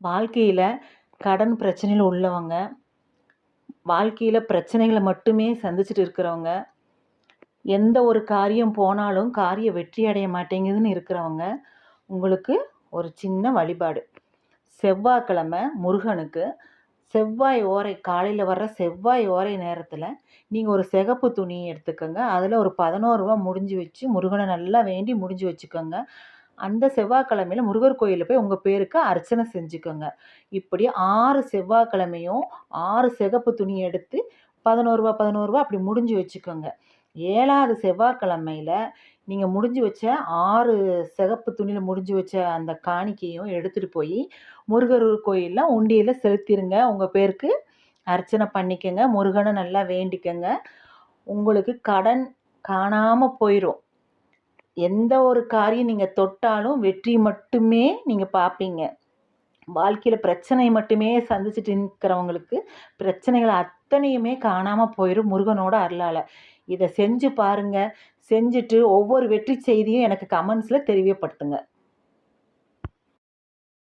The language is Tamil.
வாழ்க்கையில் கடன் பிரச்சனையில் உள்ளவங்க, வாழ்க்கையில் பிரச்சனைகளை மட்டுமே சந்திச்சுட்டு இருக்கிறவங்க, எந்த ஒரு காரியம் போனாலும் காரியம் வெற்றி அடைய மாட்டேங்குதுன்னு இருக்கிறவங்க, உங்களுக்கு ஒரு சின்ன வழிபாடு. செவ்வாய்க்கிழமை முருகனுக்கு செவ்வாய் ஓரை காலையில் வர்ற செவ்வாய் ஓரை நேரத்தில் நீங்கள் ஒரு சிகப்பு துணி எடுத்துக்கோங்க. அதில் ஒரு 11 ரூபா முடிஞ்சு வச்சு முருகனை நல்லா வேண்டி முடிஞ்சு வச்சுக்கோங்க. அந்த செவ்வாய்க்கிழமையில முருகர் கோயிலில் போய் உங்கள் பேருக்கு அர்ச்சனை செஞ்சுக்கோங்க. இப்படி 6 செவ்வாய்க்கிழமையும் 6 சிகப்பு துணி எடுத்து 11 ரூபா 11 ரூபா அப்படி முடிஞ்சு வச்சுக்கோங்க. 7வது செவ்வாய்க்கிழமையில நீங்கள் முடிஞ்சு வச்ச 6 சிகப்பு துணியில் முடிஞ்சு வச்ச அந்த காணிக்கையும் எடுத்துகிட்டு போய் முருகர் கோயிலில் உண்டியலில் செலுத்திடுங்க. உங்கள் பேருக்கு அர்ச்சனை பண்ணிக்கங்க. முருகனை நல்லா வேண்டிக்கங்க. உங்களுக்கு கடன் காணாமல் போயிடும். எந்த ஒரு காரியம் நீங்கள் தொட்டாலும் வெற்றி மட்டுமே நீங்கள் பார்ப்பீங்க. வாழ்க்கையில் பிரச்சனை மட்டுமே சந்திச்சுட்டு இருக்கிறவங்களுக்கு பிரச்சனைகள் அத்தனையுமே காணாமல் போயிடும் முருகனோட அருளால். இதை செஞ்சு பாருங்கள். செஞ்சுட்டு ஒவ்வொரு வெற்றி செய்தியும் எனக்கு கமெண்ட்ஸில் தெரியப்படுத்துங்க.